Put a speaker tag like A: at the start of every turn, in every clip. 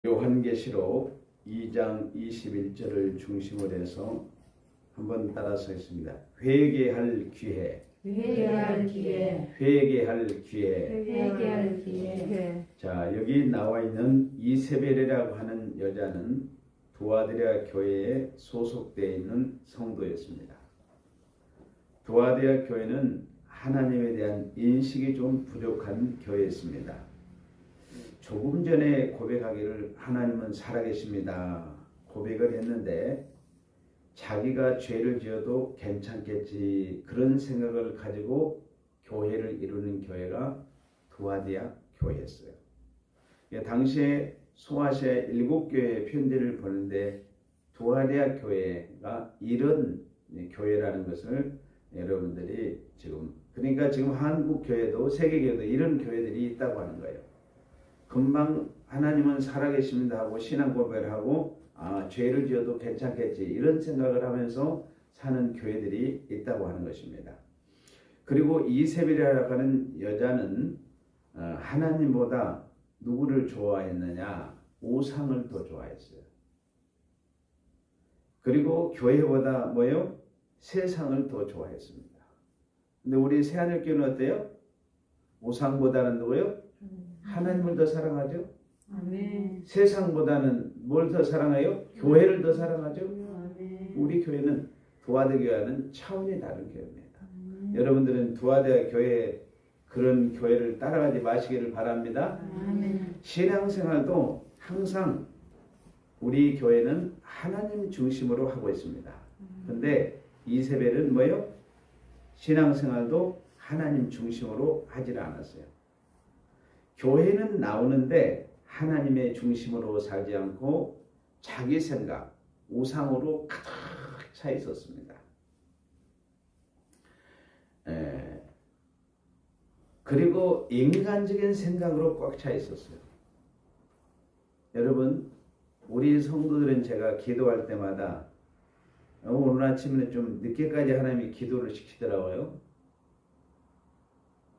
A: 요한계시록 2장 21절을 중심으로 해서 한번 따라서 했습니다. 회개할 기회,
B: 회개할 기회,
A: 회개할 기회.
B: 회개할 기회.
A: 자, 여기 나와 있는 이세벨이라고 하는 여자는 두아디라 교회에 소속되어 있는 성도였습니다. 두아디라 교회는 하나님에 대한 인식이 좀 부족한 교회였습니다. 조금 전에 고백하기를 하나님은 살아계십니다 고백을 했는데 자기가 죄를 지어도 괜찮겠지 그런 생각을 가지고 교회를 이루는 교회가 두아디아 교회였어요. 당시에 소아시아 7교회의 편지를 보는데 두아디아 교회가 이런 교회라는 것을 여러분들이 그러니까 지금 한국 교회도 세계 교회도 이런 교회들이 있다고 하는 거예요. 금방 하나님은 살아계십니다 하고 신앙 고백을 하고 죄를 지어도 괜찮겠지 이런 생각을 하면서 사는 교회들이 있다고 하는 것입니다. 그리고 이세벨이라고 하는 여자는 하나님보다 누구를 좋아했느냐? 우상을 더 좋아했어요. 그리고 교회보다 뭐요? 세상을 더 좋아했습니다. 근데 우리 새하늘교회는 어때요? 우상보다는 누구요? 하나님을 더 사랑하죠?
B: 아멘.
A: 세상보다는 뭘 더 사랑해요? 교회를 더 사랑하죠?
B: 아멘.
A: 우리 교회는 두아디아 교회는 차원이 다른 교회입니다. 여러분들은 두아디아 교회 그런 교회를 따라가지 마시기를 바랍니다.
B: 아멘.
A: 신앙생활도 항상 우리 교회는 하나님 중심으로 하고 있습니다. 근데 이세벨은 뭐예요? 신앙생활도 하나님 중심으로 하질 않았어요. 교회는 나오는데 하나님의 중심으로 살지 않고 자기 생각, 우상으로 가득 차 있었습니다. 그리고 인간적인 생각으로 꽉 차 있었어요. 여러분, 우리 성도들은 제가 기도할 때마다 오늘 아침에 좀 늦게까지 하나님이 기도를 시키더라고요.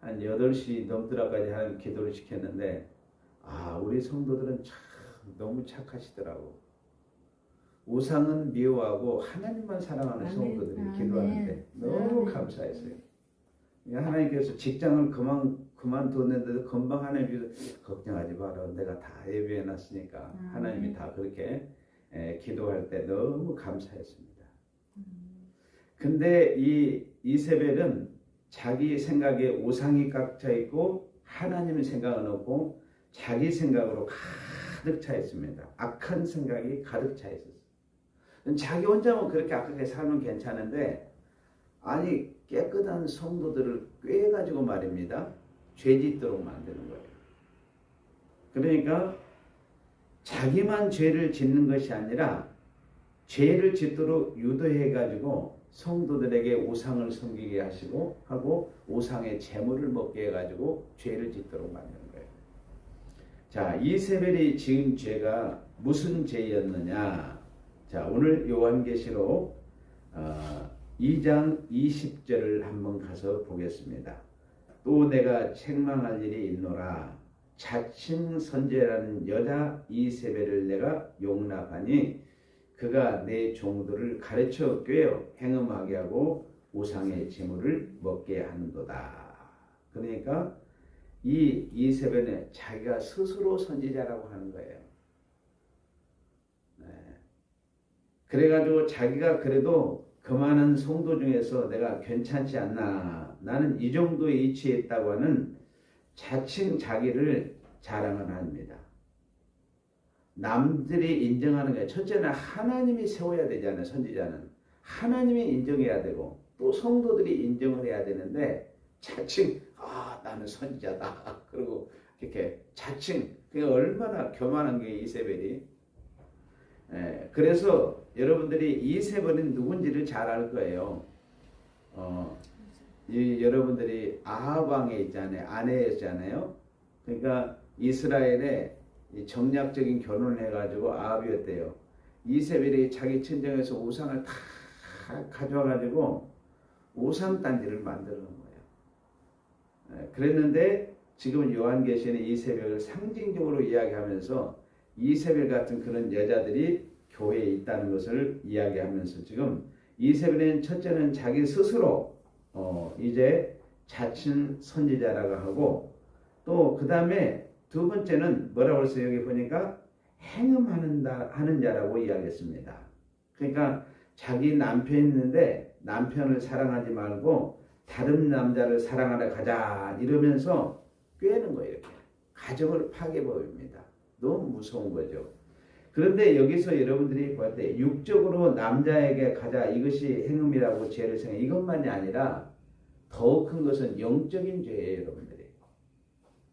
A: 한 8시 넘더라까지 하나님 기도를 시켰는데 우리 성도들은 참 너무 착하시더라고. 우상은 미워하고 하나님만 사랑하는 성도들이 기도하는데 너무 감사했어요. 하나님께서 직장을 그만뒀는데도 금방 하나님께서 걱정하지 마라. 내가 다 예비해놨으니까 하나님이 다 그렇게 기도할 때 너무 감사했습니다. 근데 이 이세벨은 자기 생각에 우상이 꽉 차 있고 하나님의 생각은 없고 자기 생각으로 가득 차 있습니다. 악한 생각이 가득 차 있었어요. 자기 혼자만 그렇게 악하게 살면 괜찮은데 깨끗한 성도들을 꾀가지고 말입니다. 죄 짓도록 만드는 거예요. 그러니까 자기만 죄를 짓는 것이 아니라 죄를 짓도록 유도해가지고 성도들에게 우상을 섬기게 하고 우상의 재물을 먹게 해가지고 죄를 짓도록 만드는 거예요. 자, 이세벨이 지은 죄가 무슨 죄였느냐? 자, 오늘 요한계시록 2장 20절을 한번 가서 보겠습니다. 또 내가 책망할 일이 있노라. 자칭 선지자라는 여자 이세벨을 내가 용납하니 그가 내 종들을 가르쳐 꿰어 행음하게 하고 우상의 재물을 먹게 하는도다. 그러니까 이 이세벨은 자기가 스스로 선지자라고 하는 거예요. 그래가지고 자기가 그래도 그 많은 성도 중에서 내가 괜찮지 않나, 나는 이 정도에 이치에 있다고 하는 자칭 자기를 자랑을 합니다. 남들이 인정하는 게 첫째는 하나님이 세워야 되잖아요. 선지자는 하나님이 인정해야 되고 또 성도들이 인정을 해야 되는데 자칭 나는 선지자다 그리고 이렇게 자칭 그게 얼마나 교만한 게 이세벨이. 그래서 여러분들이 이세벨은 누군지를 잘 알 거예요. 여러분들이 아합 왕에 있잖아요. 아내였잖아요. 그러니까 이스라엘에 정략적인 결혼을 해가지고 아합이었대요. 이세벨이 자기 친정에서 우상을 다 가져와가지고 우상단지를 만드는 거예요. 그랬는데 지금 요한계시는 이세벨을 상징적으로 이야기하면서 이세벨 같은 그런 여자들이 교회에 있다는 것을 이야기하면서 지금 이세벨은 첫째는 자기 스스로 이제 자칭 선지자라고 하고 또 그 다음에 두 번째는 뭐라고 했어요? 여기 보니까 하는 자라고 이야기했습니다. 그러니까 자기 남편이 있는데 남편을 사랑하지 말고 다른 남자를 사랑하러 가자 이러면서 꿰는 거예요. 이렇게. 가정을 파괴버립니다. 너무 무서운 거죠. 그런데 여기서 여러분들이 볼 때 육적으로 남자에게 가자 이것이 행음이라고 죄를 생각해 이것만이 아니라 더 큰 것은 영적인 죄예요. 여러분들이.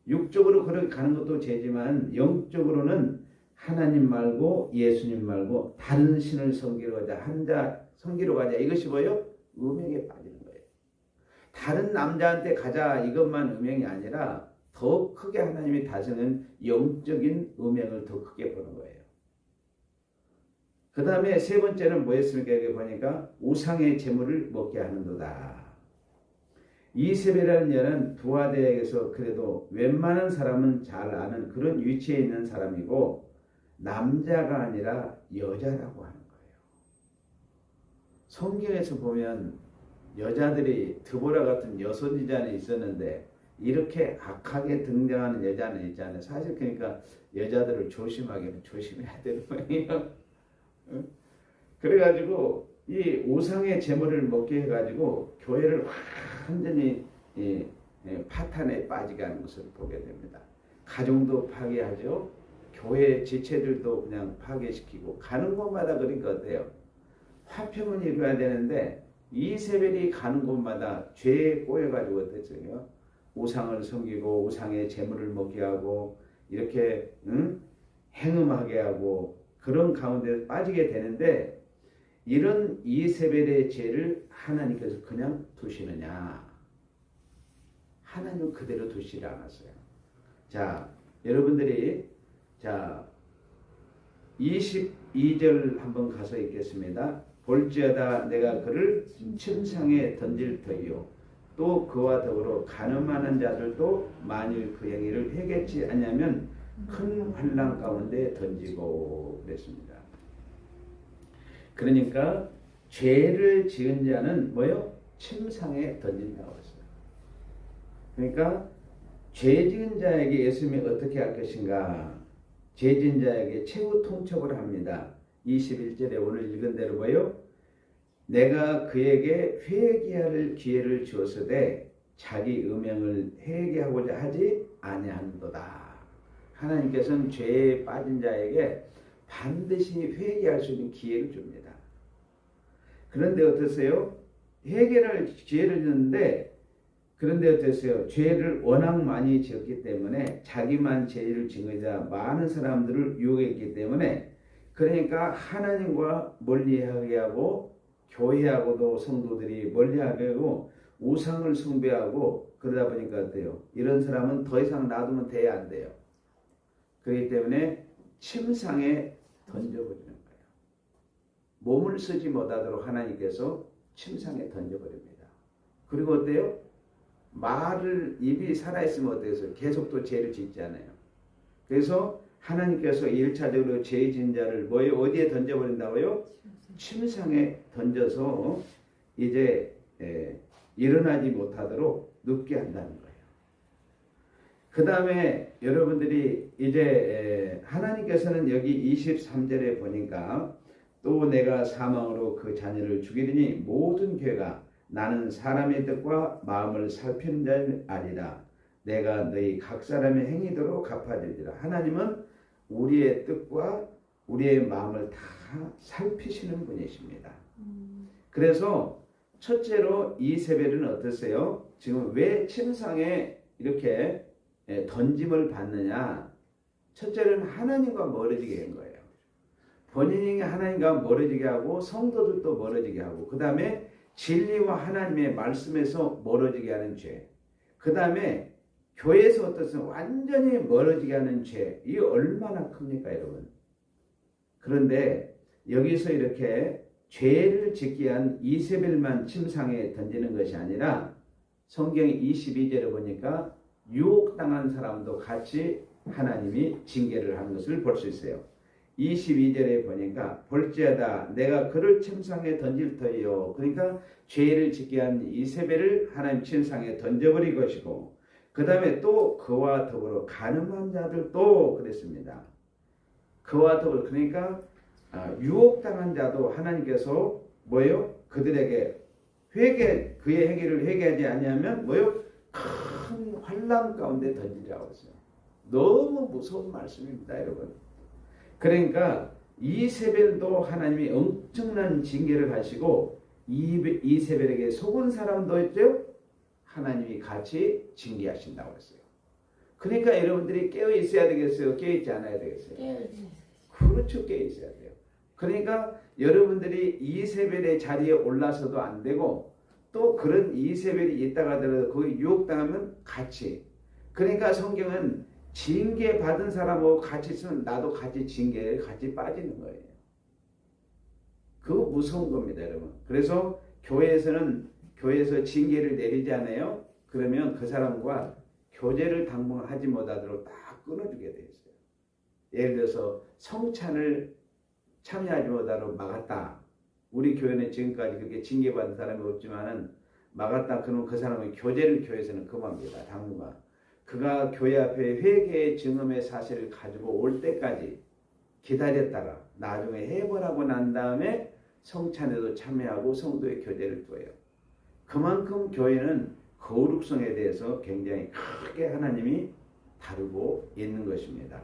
A: 육적으로 그렇게 가는 것도 죄지만 영적으로는 하나님 말고 예수님 말고 다른 신을 섬기러 가자 섬기러 가자 이것이 뭐예요? 음행에 빠지는 거예요. 다른 남자한테 가자 이것만 음행이 아니라 더 크게 하나님이 다스리는 영적인 음행을 더 크게 보는 거예요. 그 다음에 세 번째는 뭐였습니까? 여기 보니까 우상의 재물을 먹게 하는도다. 이세벨이라는 여는 두아대에게서 그래도 웬만한 사람은 잘 아는 그런 위치에 있는 사람이고 남자가 아니라 여자라고 하는 거예요. 성경에서 보면 여자들이 드보라 같은 여선지자는 있었는데 이렇게 악하게 등장하는 여자는 있잖아요. 사실 그러니까 여자들을 조심해야 되는 거예요. 그래가지고 이 우상의 재물을 먹게 해가지고 교회를 완전히 파탄에 빠지게 하는 것을 보게 됩니다. 가정도 파괴하죠. 교회 지체들도 그냥 파괴시키고 가는 곳마다 그러니까 어때요? 화평은 이루어야 되는데 이세벨이 가는 곳마다 죄에 꼬여가지고 어땠어요? 우상을 섬기고 우상의 재물을 먹게 하고 이렇게 행음하게 하고 그런 가운데 빠지게 되는데 이런 이세벨의 죄를 하나님께서 그냥 두시느냐? 하나님은 그대로 두시지 않았어요. 자, 여러분들이 자 22절 한번 가서 읽겠습니다. 볼지어다 내가 그를 침상에 던질 터이요 또 그와 더불어 가늠하는 자들도 만일 그 행위를 회개치 않으면 큰 환난 가운데 던지고 그랬습니다. 그러니까 죄를 지은 자는 뭐요? 침상에 던진다고 했어요. 그러니까 죄 지은 자에게 예수님이 어떻게 할 것인가? 죄 지은 자에게 최후 통첩을 합니다. 21절에 오늘 읽은 대로 뭐요? 내가 그에게 회개할 기회를 주었으되 자기 음행을 회개하고자 하지 아니하는도다. 하나님께서는 죄에 빠진 자에게 반드시 회개할 수 있는 기회를 줍니다. 그런데 어떠세요? 회개를 기회를 줬는데 그런데 어떠세요? 죄를 워낙 많이 지었기 때문에 자기만 죄를 지으자 많은 사람들을 유혹했기 때문에 그러니까 하나님과 멀리하게 하고 교회하고도 성도들이 멀리하게 하고 우상을 숭배하고 그러다 보니까 어때요? 이런 사람은 더 이상 놔두면 돼야 안 돼요. 그렇기 때문에 침상에 던져버리는 거예요. 몸을 쓰지 못하도록 하나님께서 침상에 던져버립니다. 그리고 어때요? 입이 살아있으면 어때요? 계속 또 죄를 짓잖아요. 그래서 하나님께서 1차적으로 죄 지은 자를 어디에 던져버린다고요? 침상에 던져서 이제 일어나지 못하도록 눕게 한다는 거예요. 그 다음에 여러분들이 이제 하나님께서는 여기 23절에 보니까 또 내가 사망으로 그 자녀를 죽이리니 모든 죄가 나는 사람의 뜻과 마음을 살피는 자를 아니라 내가 너희 각 사람의 행위대로 갚아주리라. 하나님은 우리의 뜻과 우리의 마음을 다 살피시는 분이십니다. 그래서 첫째로 이세벨은 어떠세요? 지금 왜 침상에 이렇게 던짐을 받느냐? 첫째는 하나님과 멀어지게 한 거예요. 본인이 하나님과 멀어지게 하고 성도들도 멀어지게 하고 그 다음에 진리와 하나님의 말씀에서 멀어지게 하는 죄. 그 다음에 교회에서 어떻습니까? 완전히 멀어지게 하는 죄. 이게 얼마나 큽니까 여러분? 그런데 여기서 이렇게 죄를 짓기 위한 이세벨만 침상에 던지는 것이 아니라 성경 22절에 보니까 유혹당한 사람도 같이 하나님이 징계를 하는 것을 볼 수 있어요. 22절에 보니까 볼지어다 내가 그를 침상에 던질 터이요. 그러니까 죄를 짓게 한 이세벨을 하나님 침상에 던져버릴 것이고 그 다음에 또 그와 더불어 간음한 자들도 그랬습니다. 그와 더불어 그러니까 유혹당한 자도 하나님께서 뭐예요? 그들에게 그의 행위를 회개하지 아니하면 뭐예요? 큰 환난 가운데 던지라고 했어요. 너무 무서운 말씀입니다, 여러분. 그러니까 이세벨도 하나님이 엄청난 징계를 하시고 이세벨에게 속은 사람도 있죠. 하나님이 같이 징계하신다고 했어요. 그러니까 여러분들이 깨어 있어야 되겠어요? 깨어 있지 않아야 되겠어요? 그렇죠, 깨어 있어야 돼요. 그러니까 여러분들이 이세벨의 자리에 올라서도 안 되고 또 그런 이세벨이 있다가 하더라도 거기 유혹당하면 같이. 그러니까 성경은 징계 받은 사람하고 같이 있으면 나도 같이 징계에 같이 빠지는 거예요. 그거 무서운 겁니다, 여러분. 그래서 교회에서 징계를 내리지 않아요? 그러면 그 사람과 교제를 당분하지 못하도록 다 끊어주게 돼 있어요. 예를 들어서 성찬을 참여하지 못하도록 막았다. 우리 교회는 지금까지 그렇게 징계받은 사람이 없지만은 막았다. 그러면 그 사람은 교제를 교회에서는 금합니다. 당분간. 그가 교회 앞에 회개의 증언의 사실을 가지고 올 때까지 기다렸다가 나중에 해보라고 난 다음에 성찬에도 참여하고 성도의 교제를 둬요. 그만큼 교회는 거룩성에 대해서 굉장히 크게 하나님이 다루고 있는 것입니다.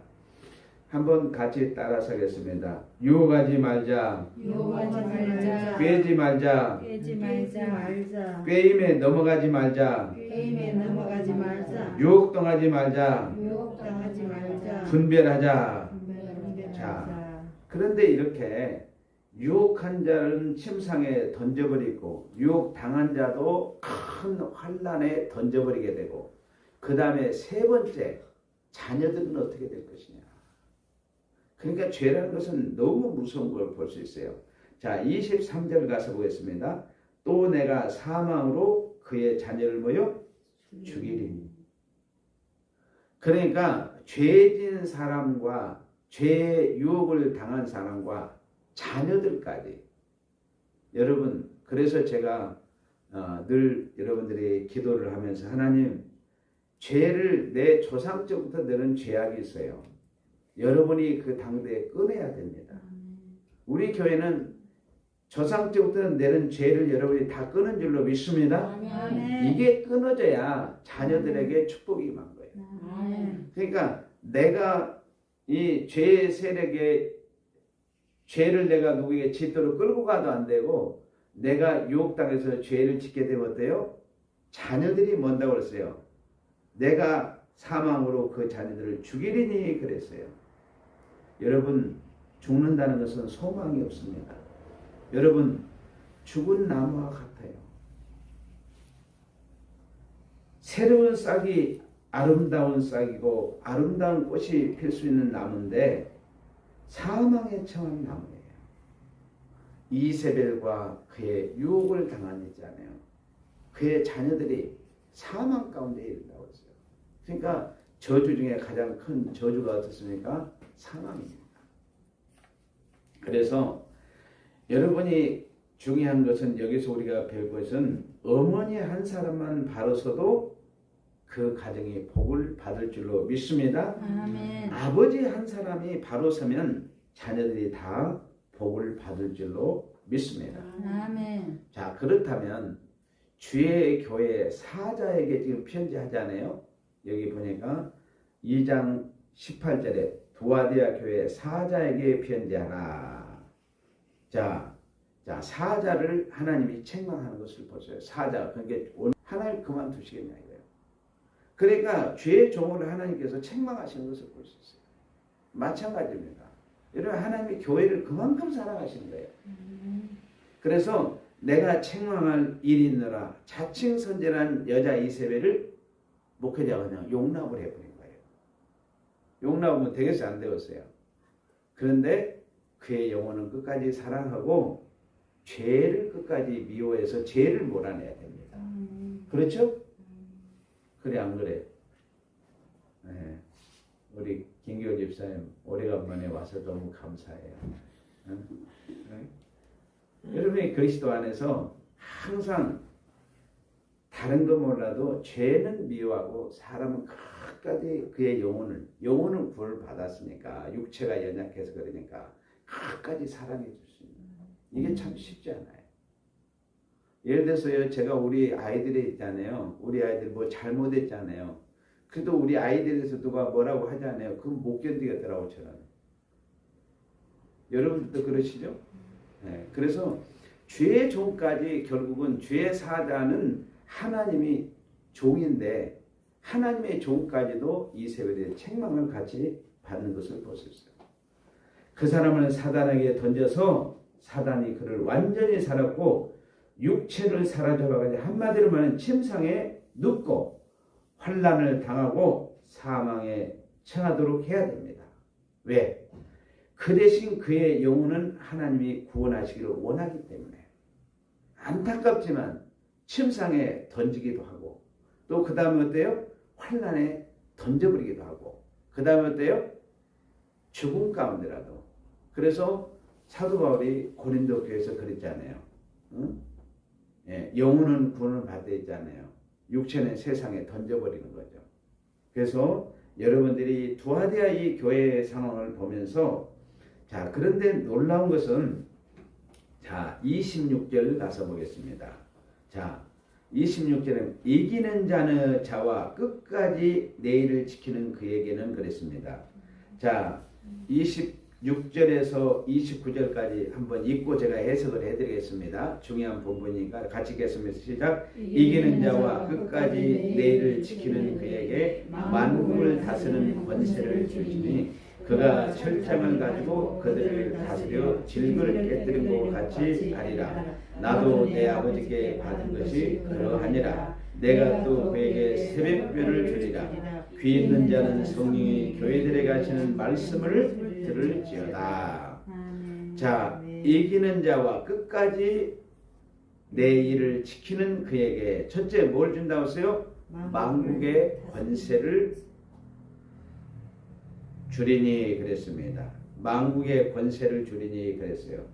A: 한번 같이 따라서 하겠습니다. 유혹하지 말자.
B: 유혹하지 말자.
A: 꿰지 말자.
B: 깨지 말자.
A: 꿰임에 넘어가지 말자.
B: 게임에 넘어가지 말자.
A: 유혹당하지 말자.
B: 유혹당하지 말자.
A: 분별하자.
B: 분별하자.
A: 그런데 이렇게 유혹한 자는 침상에 던져버리고 유혹당한 자도 큰 환난에 던져버리게 되고 그 다음에 세 번째 자녀들은 어떻게 될 것이냐. 그러니까 죄라는 것은 너무 무서운 걸 볼 수 있어요. 자, 23절 가서 보겠습니다. 또 내가 사망으로 그의 자녀를 뭐요? 죽이리니. 그러니까 죄진 사람과 죄의 유혹을 당한 사람과 자녀들까지 여러분 그래서 제가 늘 여러분들이 기도를 하면서 하나님 죄를 내 조상 때부터 너는 죄악이 있어요. 여러분이 그 당대에 끊어야 됩니다. 우리 교회는 조상 때부터 내는 죄를 여러분이 다 끊은 줄로 믿습니다. 이게 끊어져야 자녀들에게 축복이 임한 거예요. 그러니까 내가 이 죄의 세력에 죄를 내가 누구에게 짓도록 끌고 가도 안 되고 내가 유혹당해서 죄를 짓게 되면 어때요? 자녀들이 뭔다고 그랬어요? 내가 사망으로 그 자녀들을 죽이리니 그랬어요. 여러분 죽는다는 것은 소망이 없습니다. 여러분 죽은 나무와 같아요. 새로운 싹이 아름다운 싹이고 아름다운 꽃이 필 수 있는 나무인데 사망에 처한 나무예요. 이세벨과 그의 유혹을 당하잖아요. 그의 자녀들이 사망 가운데 이른다고 했어요. 그러니까 저주 중에 가장 큰 저주가 어떻습니까? 사망입니다. 그래서 여러분이 중요한 것은 여기서 우리가 배울 것은 어머니 한 사람만 바로 서도 그 가정이 복을 받을 줄로 믿습니다.
B: 아멘.
A: 아버지 한 사람이 바로 서면 자녀들이 다 복을 받을 줄로 믿습니다.
B: 아멘.
A: 자, 그렇다면 주의 교회 사자에게 지금 편지하잖아요. 여기 보니까 2장 18절에 두아디아 교회 사자에게 편지하라. 자, 사자를 하나님이 책망하는 것을 보세요. 사자, 그러니까 하나님 그만두시겠냐 이거예요. 그러니까 죄의 종을 하나님께서 책망하시는 것을 볼 수 있어요. 마찬가지입니다. 여러분 하나님이 교회를 그만큼 사랑하시는 거예요. 그래서 내가 책망할 일이 있느라 자칭 선제란 여자 이세벨을 목회자가 그냥 용납을 해버린 거예요. 용납하면 되겠어요? 안 되겠어요? 그런데 그의 영혼은 끝까지 사랑하고 죄를 끝까지 미워해서 죄를 몰아내야 됩니다. 그렇죠? 그래 안 그래? 네. 우리 김기호 집사님 오래간만에 와서 너무 감사해요. 응? 여러분이 그리스도 안에서 항상 다른 거 몰라도 죄는 미워하고 사람은 끝까지 그의 영혼은 구원을 받았으니까 육체가 연약해서 그러니까 끝까지 사랑해 줄 수 있는 이게 참 쉽지 않아요. 예를 들어서요, 제가 우리 아이들이 있잖아요. 우리 아이들 뭐 잘못했잖아요. 그래도 우리 아이들에서 누가 뭐라고 하잖아요. 그건 못 견디겠더라고 저는. 여러분들도 그러시죠? 네, 그래서 죄의 종까지 결국은 죄의 사자는 하나님이 종인데 하나님의 종까지도 이세벨의 책망을 같이 받는 것을 볼 수 있어요. 그 사람을 사단에게 던져서 사단이 그를 완전히 살았고 육체를 사라져가지고 한마디로 말하면 침상에 눕고 환난을 당하고 사망에 처하도록 해야 됩니다. 왜? 그 대신 그의 영혼은 하나님이 구원하시기를 원하기 때문에 안타깝지만 침상에 던지기도 하고 또 그 다음에 어때요? 환난에 던져버리기도 하고 그 다음에 어때요? 죽음 가운데라도. 그래서 사도 바울이 고린도 교회에서 그랬잖아요. 응? 예, 영혼은 구원을 받아 있잖아요. 육체는 세상에 던져버리는 거죠. 그래서 여러분들이 두아디아 이 교회의 상황을 보면서 자, 그런데 놀라운 것은 자, 26절 가서 보겠습니다. 자, 26절에 이기는 자와 끝까지 내 일을 지키는 그에게는 그랬습니다. 자, 26절에서 29절까지 한번 읽고 제가 해석을 해드리겠습니다. 중요한 부분이니까 같이 읽겠습니다. 시작. 이기는 자와 끝까지 내 일을 지키는 그에게 만국을 다스리는 권세를 주시니 그가 철장을 가지고 그들을 다스려 질그릇 깨뜨린 것 같이 하리라. 나도 내 아버지께 받은 것이 그러하니라. 내가 또 그에게 새벽별을 주리라. 귀 있는 자는 성령이 교회들에 가시는 말씀을 들을지어다. 자, 이기는 자와 끝까지 내 일을 지키는 그에게 첫째 뭘 준다고 했어요? 만국의 권세를 주리니 그랬습니다. 만국의 권세를 주리니 그랬어요.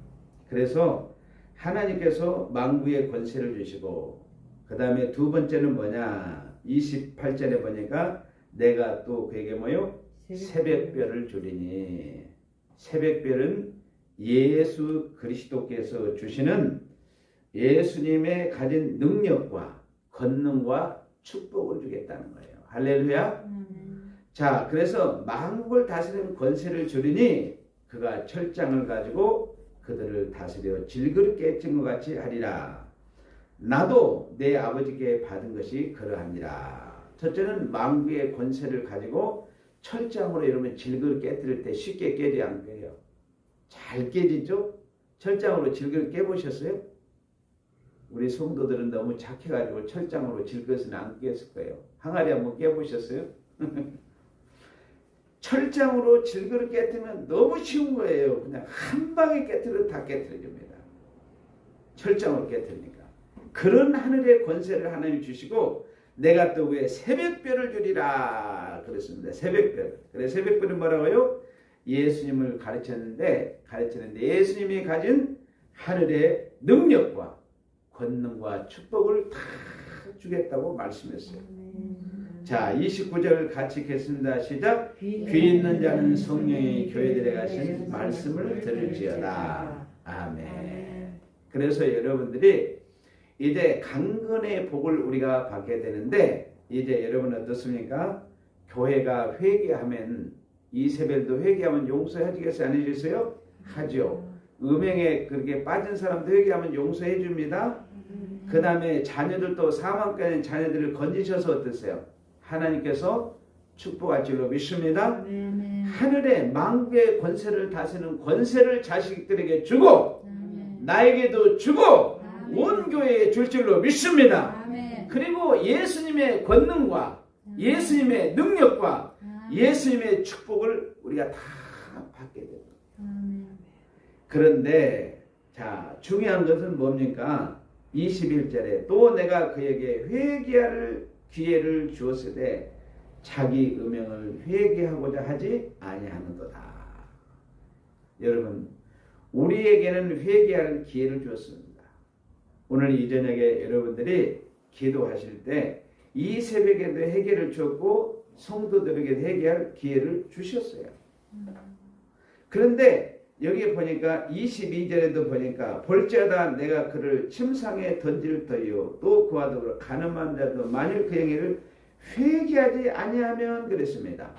A: 그래서 하나님께서 만국의 권세를 주시고 그 다음에 두 번째는 뭐냐? 28절에 보니까 내가 또 그에게 뭐요? 새벽별을 주리니. 새벽별은 예수 그리스도께서 주시는 예수님의 가진 능력과 권능과 축복을 주겠다는 거예요. 할렐루야. 자, 그래서 만국을 다스리는 권세를 주리니 그가 철장을 가지고 그들을 다스려 질그릇 깨친 것 같이 하리라. 나도 내 아버지께 받은 것이 그러하니라. 첫째는 만국의 권세를 가지고 철장으로 여러분 질그릇 깨뜨릴 때 쉽게 깨지 않고요. 잘 깨지죠? 철장으로 질그릇 깨보셨어요? 우리 성도들은 너무 착해가지고 철장으로 질그릇은 안 깼을 거예요. 항아리 한번 깨보셨어요? 철장으로 질그릇 깨뜨리면 너무 쉬운 거예요. 그냥 한 방에 깨뜨려 다 깨뜨려줍니다. 철장으로 깨뜨리니까. 그런 하늘의 권세를 하나님이 주시고 내가 또 왜 새벽별을 주리라 그랬습니다. 새벽별. 그래 새벽별은 뭐라고요? 예수님을 가르쳤는데 예수님이 가진 하늘의 능력과 권능과 축복을 다 주겠다고 말씀했어요. 자, 29절 같이 읽겠습니다. 시작. 귀 있는 자는 성령이 교회들에 가신 말씀을 들을지어다. 아멘. 그래서 여러분들이 이제 강건의 복을 우리가 받게 되는데 이제 여러분 어떻습니까? 교회가 회개하면 이세벨도 회개하면 용서해 주겠어요? 안 해주겠어요? 하죠. 음행에 그렇게 빠진 사람도 회개하면 용서해 줍니다. 그 다음에 자녀들도 사망까지 자녀들을 건지셔서 어떠세요? 하나님께서 축복할 줄로 믿습니다. 하늘의 만국의 권세를 다스리는 권세를 자식들에게 주고 나에게도 주고 온 교회에 줄 줄로 믿습니다. 그리고 예수님의 권능과 예수님의 능력과 예수님의 축복을 우리가 다 받게 됩니다. 그런데 자, 중요한 것은 뭡니까? 21절에 또 내가 그에게 회개할 기회를 주었으되 자기 음행을 회개하고자 하지 아니하는도다. 여러분, 우리에게는 회개할 기회를 주었습니다. 오늘 이 저녁에 여러분들이 기도하실 때 이 새벽에도 회개를 주었고 성도들에게 회개할 기회를 주셨어요. 그런데 여기 보니까 22절에도 보니까 볼지어다 내가 그를 침상에 던질 터이요 또 그와 더불어 가늠한 자도 만일 그 행위를 회개하지 아니하면 그랬습니다.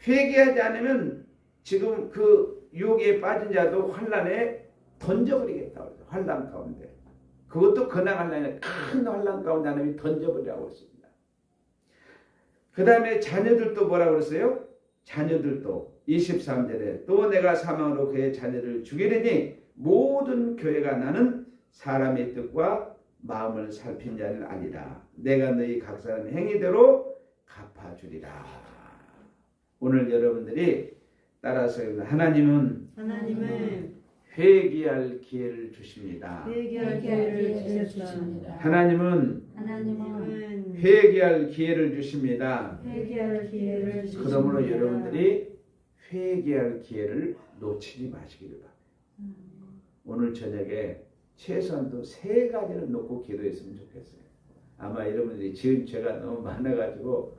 A: 회개하지 않으면 지금 그 유혹에 빠진 자도 환란에 던져버리겠다. 환란 가운데. 그것도 그냥 환란에 큰 환란 가운데 하나님이 던져버리라고 했습니다. 그 다음에 자녀들도 뭐라고 그랬어요? 자녀들도 23절에 또 내가 사망으로 그의 자녀를 죽이려니 모든 교회가 나는 사람의 뜻과 마음을 살핀 자를 아니라 내가 너희 각 사람 행위대로 갚아주리라. 오늘 여러분들이 따라서 하나님은 회개할 기회를 주십니다.
B: 회개할 기회를 주셨습니다.
A: 하나님은 회개할 기회를 주십니다.
B: 회개할 기회를 주십니다.
A: 그러므로 여러분들이 회개할 기회를 놓치지 마시기를 바랍니다. 오늘 저녁에 최소한도 3가지는 놓고 기도했으면 좋겠어요. 아마 여러분들이 지은 죄가 너무 많아가지고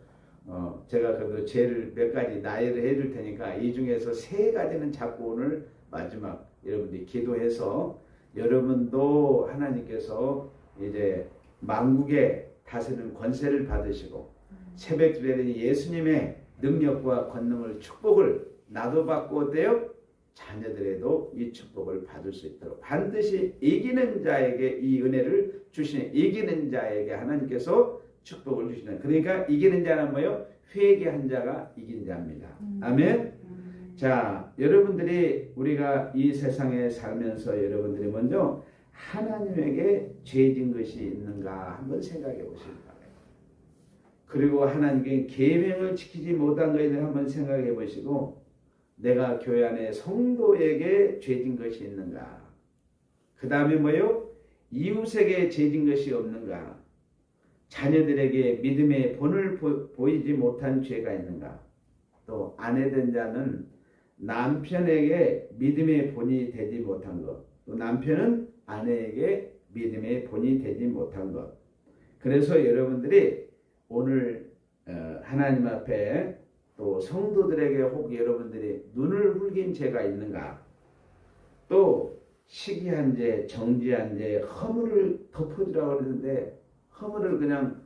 A: 제가 그래도 죄를 몇 가지 나열을 해줄 테니까 이 중에서 3가지는 잡고 오늘 마지막 여러분들이 기도해서 여러분도 하나님께서 이제 만국에 다스리는 권세를 받으시고 새벽 기도에 예수님의 능력과 권능을 축복을 나도 받고 어때요? 자녀들에도 이 축복을 받을 수 있도록 반드시 이기는 자에게 이 은혜를 주시는 이기는 자에게 하나님께서 축복을 주시는 그러니까 이기는 자는 뭐예요? 회개한 자가 이긴 자입니다. 아멘. 자, 여러분들이 우리가 이 세상에 살면서 여러분들이 먼저 하나님에게 죄진 것이 있는가 한번 생각해 보시기 바랍니다. 그리고 하나님께 계명을 지키지 못한 것에 대해 한번 생각해 보시고 내가 교회 안에 성도에게 죄진 것이 있는가? 그 다음에 뭐요? 이웃에게 죄진 것이 없는가? 자녀들에게 믿음의 본을 보이지 못한 죄가 있는가? 또 아내된 자는 남편에게 믿음의 본이 되지 못한 것, 또 남편은 아내에게 믿음의 본이 되지 못한 것. 그래서 여러분들이 오늘 하나님 앞에 또 성도들에게 혹 여러분들이 눈을 흘긴 죄가 있는가? 또 시기한 죄, 정죄한 죄, 허물을 덮어주라고 그러는데 허물을 그냥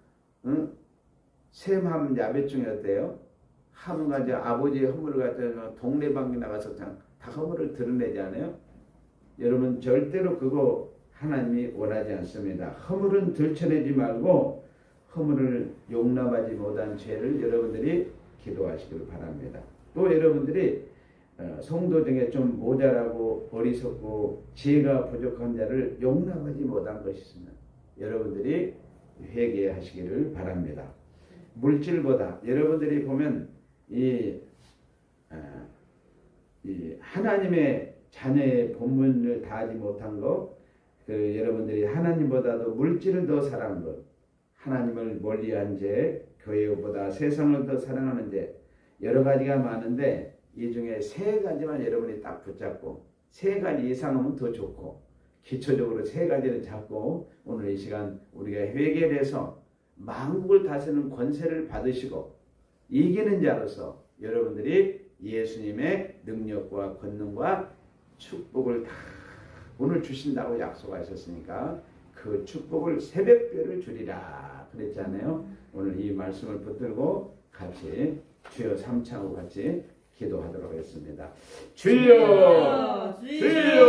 A: 샘함 야벳 중에 어때요? 함 가지 아버지의 허물을 갖다 동네방에 나가서 그냥 다 허물을 드러내지 않아요? 여러분 절대로 그거 하나님이 원하지 않습니다. 허물은 들춰내지 말고 허물을 용납하지 못한 죄를 여러분들이 기도하시길 바랍니다. 또 여러분들이 성도 중에 좀 모자라고 어리석고 지혜가 부족한 자를 용납하지 못한 것이 있으면 여러분들이 회개하시기를 바랍니다. 물질보다 여러분들이 보면 이 하나님의 자녀의 본분을 다하지 못한 것, 여러분들이 하나님보다도 물질을 더 사랑한 것, 하나님을 멀리한 죄, 교회보다 세상을 더 사랑하는 죄, 여러 가지가 많은데 이 중에 3가지만 여러분이 딱 붙잡고 3가지 이상하면 더 좋고 기초적으로 3가지를 잡고 오늘 이 시간 우리가 회개를 해서 만국을 다스리는 권세를 받으시고 이기는 자로서 여러분들이 예수님의 능력과 권능과 축복을 다 오늘 주신다고 약속하셨으니까 그 축복을 새벽별을 주리라 그랬잖아요. 오늘 이 말씀을 붙들고 같이 주여 삼창하고 같이 기도하도록 하겠습니다. 주여 주여